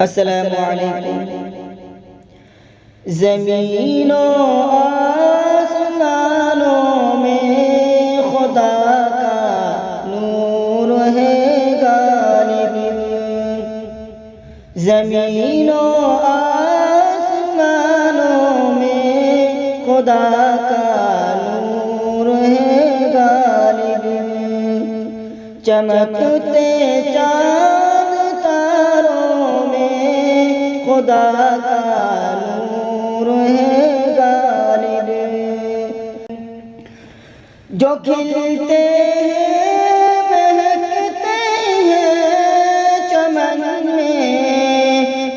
السلام علیکم۔ زمین و آسمانوں میں خدا کا نور ہے غالب۔ زمین و آسمانوں میں خدا کا نور ہے غالب۔ چمکتے چاند تاروں میں خدا کا نور ہے غالب۔ جو کھلتے ہیں مہکتے ہیں چمن میں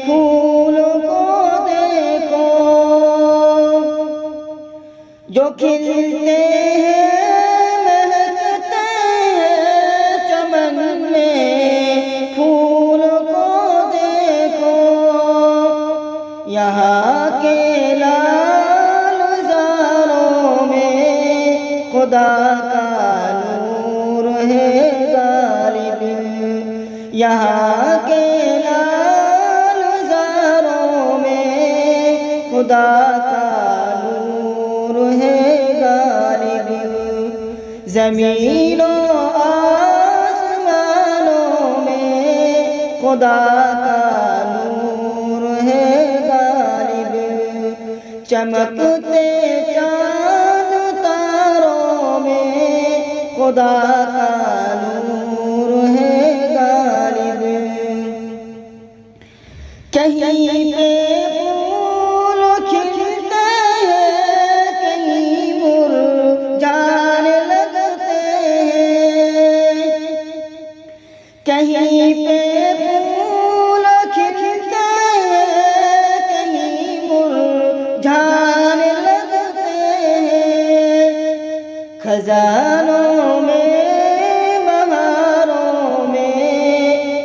پھول کو دیکھو۔ جو کھلتے ہیں مہکتے ہیں چمن میں پھول کو دیکھو۔ یہاں کے لال زاروں میں خدا کا نور ہے غالب۔ یہاں کے لال زاروں میں خدا کا نور ہے غالب۔ زمین و آسمانوں میں خدا کا نور ہے غالب۔ چمکتے چاند تاروں میں خدا کا نور ہے غالب۔ کہیں پہ پھول کھلتے ہیں کہیں مرجھانے لگتے ہیں۔ کہیں پہ پھول کھلتے ہیں کہیں مرجھانے لگتے ہیں۔ خزانوں میں بہاروں میں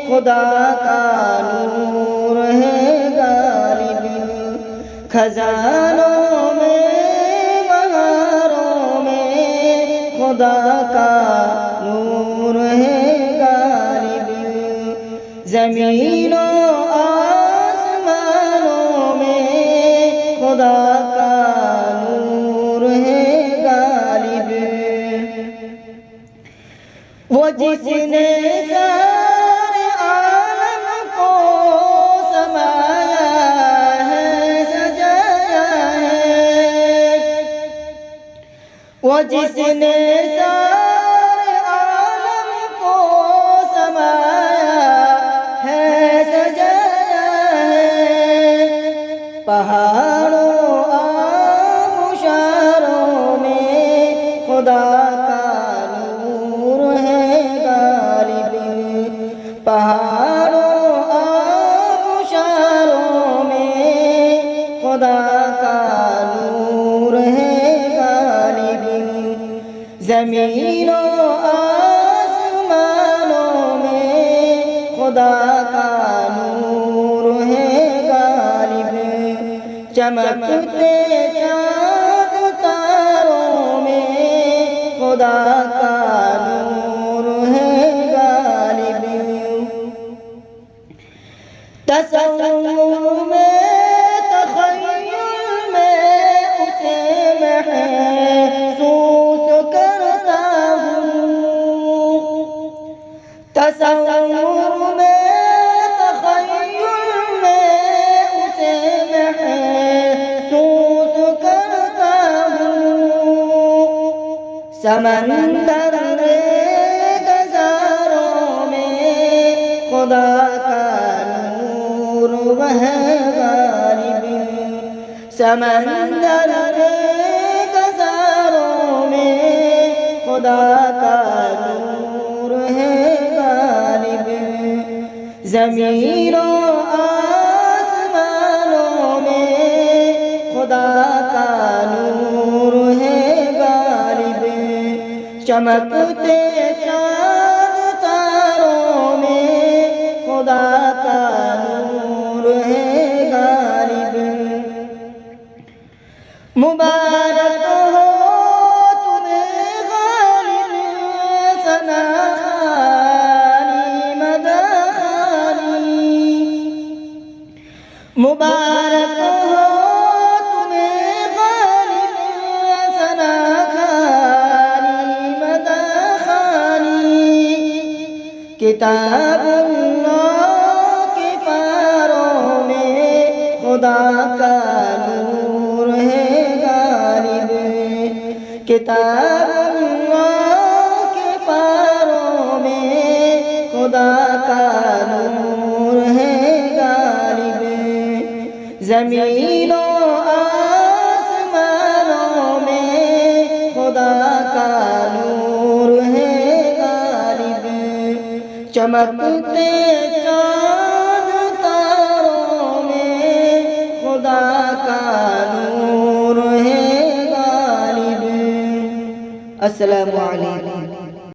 خدا کا نور ہے غالب۔ خزانوں میں بہاروں میں خدا کا نور ہے غالب۔ زمین و آسمانوں میں خدا کا نور ہے غالب۔ وہ جس نے سارے عالم کو سمایا ہے سجایا ہے۔ وہ جس نے سارے عالم کو سمایا ہے سجایا ہے۔ پہاڑوں آبشاروں میں خدا کا نور ہے غالب۔ پہاڑوں آبشاروں میں خدا کا نور ہے غالب۔ زمین و آسمانوں میں خدا کا نور ہے غالب۔ چمکتے چاند تاروں میں خدا کا نور ہے غالب۔ تصور میں تخیل میں اسے محسوس کرتا ہوں۔ تصور میں تخیل میں اسے محسوس کرتا ہوں۔ سمندر گزاروں میں خدا کا نور ہے غالب۔ سمندر گزاروں میں خدا کا نور ہے غالب۔ زمین و آسمانوں میں خدا کا نور ہے غالب۔ چمکتے چاند تاروں میں خدا کا نور ہے غالب۔ مبارک ہو تمہیں غالب ثنا عالی مداری۔ مبارک ہو تمہیں غالب ثنا خانی مدح خانی کتاب اللہ کے پاروں میں خدا کا نور ہے غالب کتاب اللہ کے پاروں میں خدا کا نور ہے غالب زمین و آسمانوں میں خدا کا نور ہے غالب چمکتے چاند تاروں میں خدا کا نور ہے غالب۔ السلام علیکم۔